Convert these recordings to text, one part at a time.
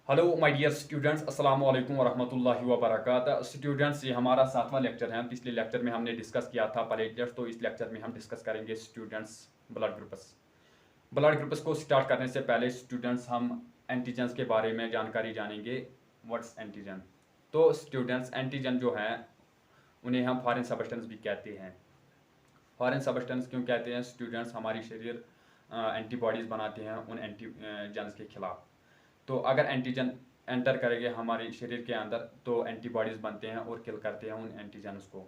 Hello my dear students, अस्सलाम वालेकुम वरहमतुल्लाहि वबरकातुहू। स्टूडेंट्स, ये हमारा 7वां लेक्चर है। पिछले लेक्चर में हमने डिस्कस किया था प्लेटलेट्स, तो इस लेक्चर में हम डिस्कस करेंगे students blood groups. Blood groups को स्टार्ट करने से पहले स्टूडेंट्स हम एंटीजन्स के बारे में जानकारी जानेंगे। What's antigen? तो स्टूडेंट्स, एंटीजन जो है उन्हें हम फॉरेन सबस्टेंस भी कहते हैं। फॉरेन सबस्टेंस क्यों कहते हैं स्टूडेंट्स? हमारी शरीर एंटीबॉडीज़ बनाते हैं उन एंटीजन्स के खिलाफ। तो अगर एंटीजन एंटर करेंगे हमारे शरीर के अंदर तो एंटीबॉडीज़ बनते हैं और किल करते हैं उन एंटीजन्स को।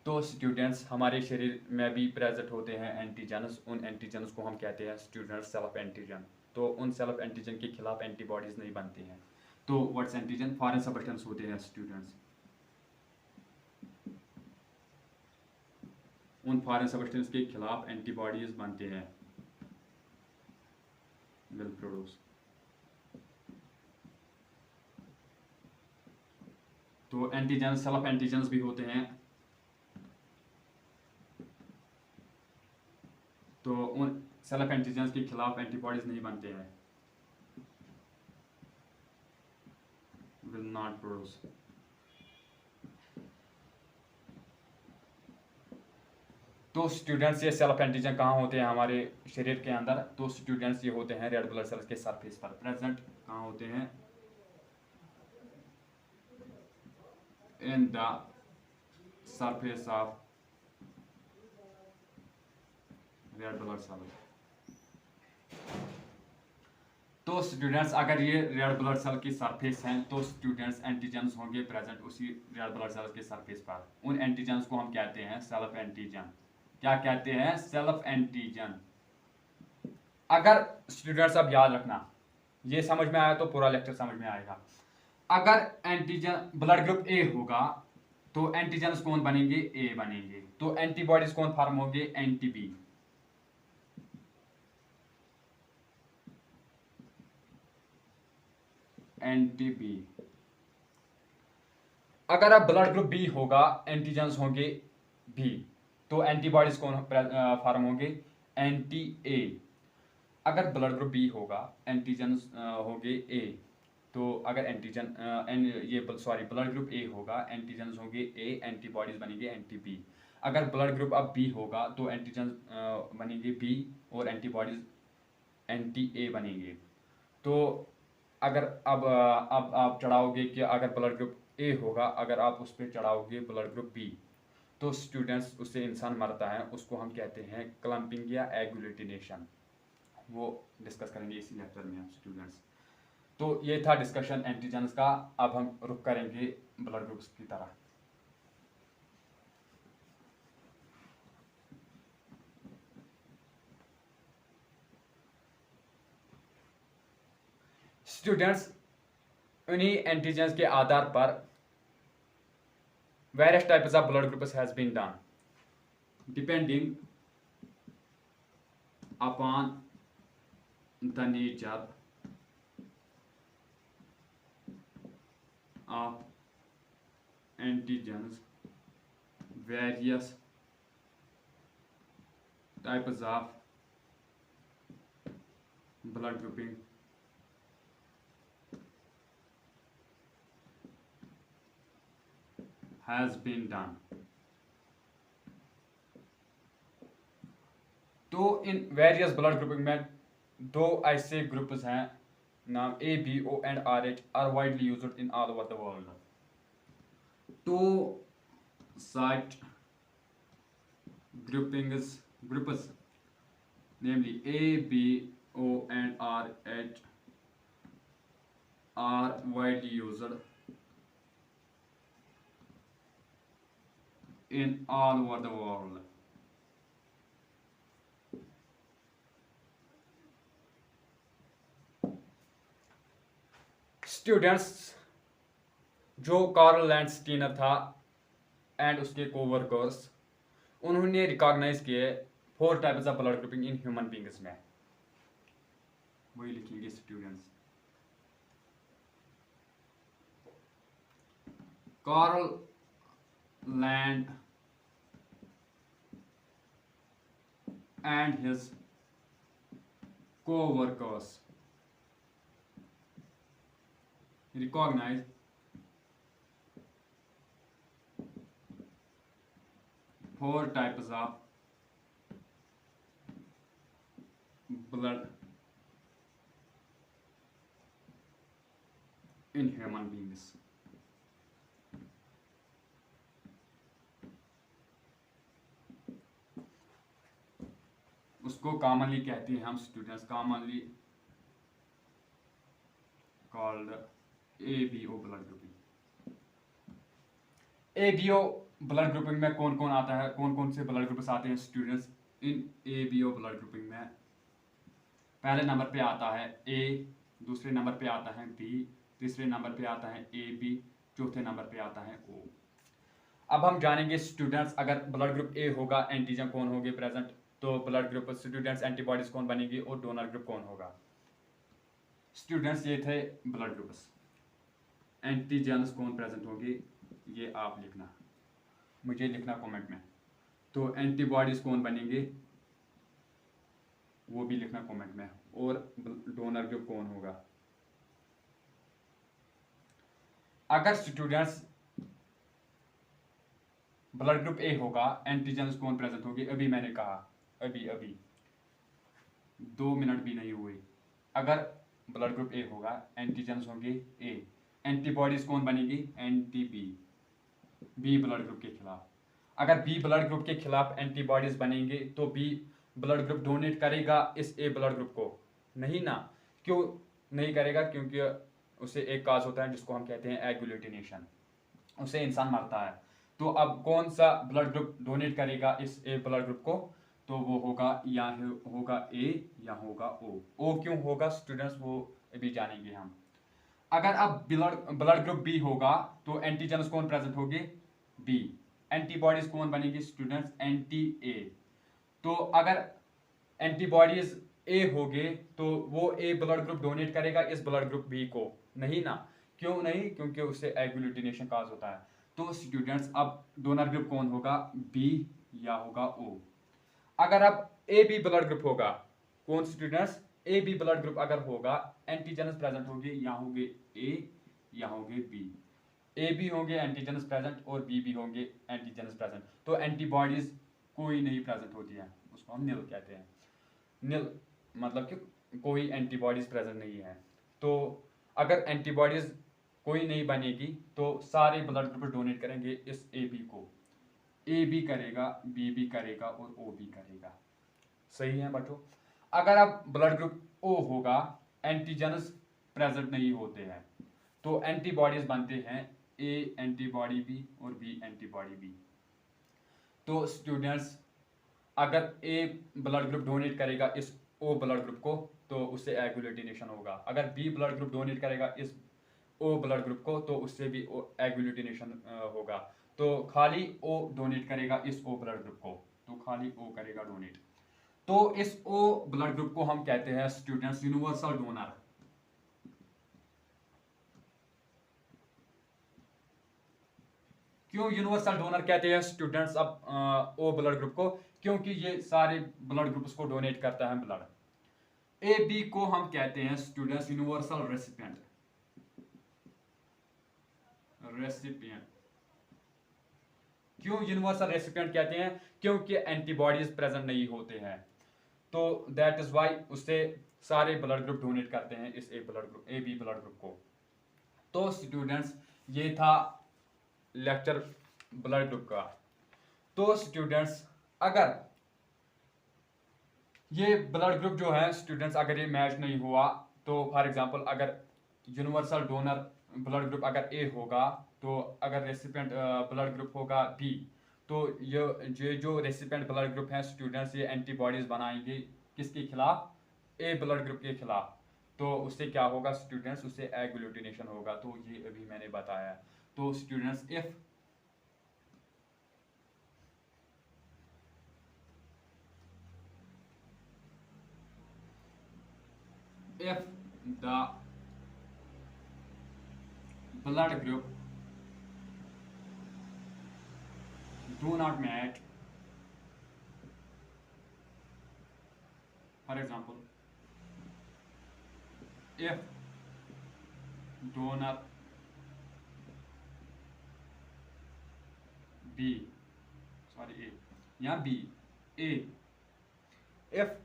तो स्टूडेंट्स, हमारे शरीर में भी प्रेजेंट होते हैं एंटीजन्स। उन एंटीजन्स को हम कहते हैं स्टूडेंट्स सेल्फ एंटीजन। तो उन सेल्फ एंटीजन के खिलाफ एंटीबॉडीज़ नहीं बनती हैं। तो व्हाट्स एंटीजन? फॉरेन सबस्टेंस होते हैं स्टूडेंट्स। उन फॉरेन सबस्टेंस के खिलाफ एंटीबॉडीज़ बनते हैं, विल प्रोड्यूस। तो एंटीजन सेल्फ एंटीजन्स भी होते हैं। तो उन सेल्फ एंटीजन्स के खिलाफ एंटीबॉडीज नहीं बनते हैं, विल नॉट प्रोड्यूस। तो स्टूडेंट्स, ये सेल्फ एंटीजन कहाँ होते हैं हमारे शरीर के अंदर? तो स्टूडेंट्स, ये होते हैं रेड ब्लड सेल्स के सरफेस पर प्रेजेंट। कहाँ होते हैं? In the surface of red blood cell. तो स्टूडेंट्स, अगर ये रेड ब्लड सेल की सरफेस हैं तो स्टूडेंट्स एंटीजन्स होंगे प्रेजेंट उसी रेड ब्लड सेल के सरफेस पर। उन एंटीजन्स को हम कहते हैं सेल्फ एंटीजन। क्या कहते हैं? Self antigen. अगर स्टूडेंट्स, अब याद रखना, ये समझ में आया तो पूरा लेक्चर समझ में आएगा। अगर एंटीजन ब्लड ग्रुप ए होगा तो एंटीजन्स कौन बनेंगे? ए बनेंगे। तो एंटीबॉडीज कौन फॉर्म होंगे? Anti B. Anti B. अगर अब ब्लड ग्रुप बी होगा, एंटीजन्स होंगे बी, तो एंटीबॉडीज कौन फॉर्म होंगे? Anti A. अगर ब्लड ग्रुप बी होगा, एंटीजन्स होंगे ए, तो अगर एंटीजन ये सॉरी ब्लड ग्रुप ए होगा, एंटीजन्स होंगे ए, एंटीबॉडीज बनेंगे एंटी बी। अगर ब्लड ग्रुप अब बी होगा तो एंटीजन्स बनेंगे बी और एंटीबॉडीज एंटी ए बनेंगे। तो अगर अब आप चढ़ाओगे कि अगर ब्लड ग्रुप ए होगा, अगर आप उस पर चढ़ाओगे ब्लड ग्रुप बी, तो स्टूडेंट्स उससे इंसान मरता है। उसको हम कहते हैं क्लम्पिंग या एग्लूटिनेशन। वो डिस्कस करेंगे इसी लेक्चर में हम स्टूडेंट्स। तो ये था डिस्कशन एंटीजन्स का। अब हम रुक करेंगे ब्लड ग्रुप्स की तरह। स्टूडेंट्स, उन्हीं एंटीजन्स के आधार पर various types of blood groups has been done depending upon the nature of antigens. Various types of blood grouping has been done. तो इन वेरियस ब्लड ग्रुपिंग में दो ऐसे ग्रुप्स हैं, नाम A, B, O and R H, are widely used in all over the world. तो such groups namely A, B, O and R, H are widely used in all over the world. Students, जो Karl Landsteiner था and उसके coworkers, उन्होंने recognise किए 4 types of blood grouping in human beings में। वही लिखेंगे students. Karl Land and his co-workers recognize four types of blood in human beings. उसको commonly कहते हैं हम students, commonly called ABO blood grouping. ABO blood grouping में कौन कौन आता है, कौन कौन से ब्लड ग्रुप्स आते हैं students in ABO blood grouping में? पहले नंबर पे आता है ए, दूसरे नंबर पे आता है बी, तीसरे नंबर पे आता है ए बी, चौथे नंबर पे आता है ओ। अब हम जानेंगे स्टूडेंट्स, अगर ब्लड ग्रुप ए होगा एंटीजन कौन होंगे प्रेजेंट, तो ब्लड ग्रुप स्टूडेंट्स एंटीबॉडीज कौन बनेगी और डोनर ग्रुप कौन होगा। स्टूडेंट्स ये थे ब्लड ग्रुप्स, एंटीजन्स कौन प्रेजेंट होंगे ये आप लिखना, मुझे लिखना कमेंट में। तो एंटीबॉडीज कौन बनेंगे वो भी लिखना कमेंट में, और डोनर ग्रुप कौन होगा। अगर स्टूडेंट्स ब्लड ग्रुप ए होगा एंटीजन्स कौन प्रेजेंट होंगे, अभी मैंने कहा, अभी 2 मिनट भी नहीं हुए। अगर ब्लड ग्रुप ए होगा एंटीजन्स होंगे ए, एंटीबॉडीज कौन बनेगी, एंटी बी ब्लड ग्रुप के खिलाफ। अगर बी ब्लड ग्रुप के खिलाफ एंटीबॉडीज बनेंगे तो बी ब्लड ग्रुप डोनेट करेगा इस ए ब्लड ग्रुप को? नहीं ना। क्यों नहीं करेगा? क्योंकि उसे एक काज होता है जिसको हम कहते हैं एग्लूटिनेशन, उससे इंसान मरता है। तो अब कौन सा ब्लड ग्रुप डोनेट करेगा इस ए ब्लड ग्रुप को, तो वो होगा या होगा ए या होगा ओ। ओ क्यों होगा स्टूडेंट्स वो अभी जानेंगे हम। अगर अब ब्लड ग्रुप बी होगा तो एंटीजन्स कौन प्रेजेंट होंगे, बी, एंटीबॉडीज कौन बनेगी स्टूडेंट्स, एंटी ए। तो अगर एंटीबॉडीज ए होगे तो वो ए ब्लड ग्रुप डोनेट करेगा इस ब्लड ग्रुप बी को? नहीं ना। क्यों नहीं? क्योंकि उससे एग्लूटिनेशन काज होता है। तो स्टूडेंट्स अब डोनर ग्रुप कौन होगा, बी या होगा ओ। अगर अब ए बी ब्लड ग्रुप होगा, कौन students, A B blood group अगर होगा एंटीजन्स प्रेजेंट होंगे, या होंगे ए या होंगे बी। ए भी होंगे एंटीजन्स प्रेजेंट और बी भी होंगे एंटीजन्स प्रेजेंट, तो एंटीबॉडीज कोई नहीं प्रेजेंट होती है, उसको हम निल कहते हैं। निल मतलब कि कोई एंटीबॉडीज प्रेजेंट नहीं है। तो अगर एंटीबॉडीज कोई नहीं बनेगी तो सारे ब्लड ग्रुप डोनेट करेंगे इस ए बी को। ए भी करेगा, बी भी करेगा और ओ भी करेगा। सही है बच्चों। अगर अब ब्लड ग्रुप ओ होगा एंटीजन्स प्रेजेंट नहीं होते हैं तो एंटीबॉडीज बनते हैं ए एंटीबॉडी बी और बी एंटीबॉडी बी। तो स्टूडेंट्स अगर ए ब्लड ग्रुप डोनेट करेगा इस ओ ब्लड ग्रुप को तो उससे एग्लूटिनेशन होगा। अगर बी ब्लड ग्रुप डोनेट करेगा इस ओ ब्लड ग्रुप को तो उससे भी एग्लूटिनेशन होगा। तो खाली ओ डोनेट करेगा इस ओ ब्लड ग्रुप को, तो खाली ओ करेगा डोनेट। तो इस ओ ब्लड ग्रुप को हम कहते हैं स्टूडेंट्स यूनिवर्सल डोनर। क्यों यूनिवर्सल डोनर कहते हैं स्टूडेंट्स अब ओ ब्लड ग्रुप को? क्योंकि ये सारे ब्लड ग्रुप्स को डोनेट करता है ब्लड। ए बी को हम कहते हैं स्टूडेंट्स यूनिवर्सल रेसिपिएंट। क्यों यूनिवर्सल रेसिपिएंट कहते हैं? क्योंकि एंटीबॉडीज प्रेजेंट नहीं होते हैं, तो दैट इज वाई उससे सारे ब्लड ग्रुप डोनेट करते हैं इस ए बी ब्लड ग्रुप को। तो स्टूडेंट्स ये था लेक्चर ब्लड ग्रुप का। तो स्टूडेंट्स अगर ये ब्लड ग्रुप जो है स्टूडेंट्स अगर ये मैच नहीं हुआ तो फॉर एग्जांपल अगर यूनिवर्सल डोनर ब्लड ग्रुप अगर ए होगा तो अगर रेसिपिएंट ब्लड ग्रुप होगा बी, तो ये जो रेसिपिएंट ब्लड ग्रुप है स्टूडेंट्स ये एंटीबॉडीज बनाएंगे किसके खिलाफ, ए ब्लड ग्रुप के खिलाफ। तो उससे क्या होगा स्टूडेंट्स, उससे एग्लूटिनेशन होगा। तो ये अभी मैंने बताया। तो students if the blood group do not match, for example if donor B, sorry A, यहाँ B, A, if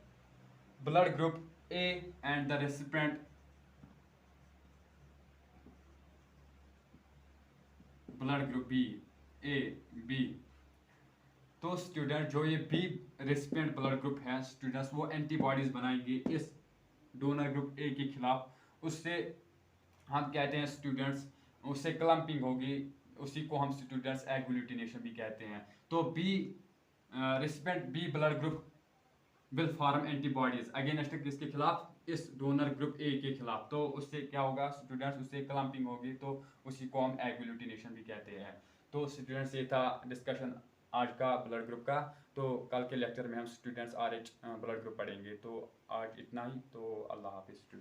blood group A and the recipient blood group B, A B, तो स्टूडेंट जो ये बी रेसिपिएंट ब्लड ग्रुप है students, वो antibodies बनाएंगे इस donor group A के खिलाफ। उससे हम कहते हैं स्टूडेंट्स, उससे क्लम्पिंग होगी, उसी को हम स्टूडेंट्स एग्लूटिनेशन भी कहते हैं। तो B recipient B blood group will form antibodies against किसके खिलाफ, इस डोनर ग्रुप ए के खिलाफ। तो उससे क्या होगा स्टूडेंट्स, उससे क्लम्पिंग होगी, तो उसी को हम एग्लूटिनेशन भी कहते हैं। तो स्टूडेंट्स ये था डिस्कशन आज का ब्लड ग्रुप का। तो कल के लेक्चर में हम स्टूडेंट्स RH ब्लड ग्रुप पढ़ेंगे। तो आज इतना ही। तो अल्लाह हाफिज़ स्टूडेंट।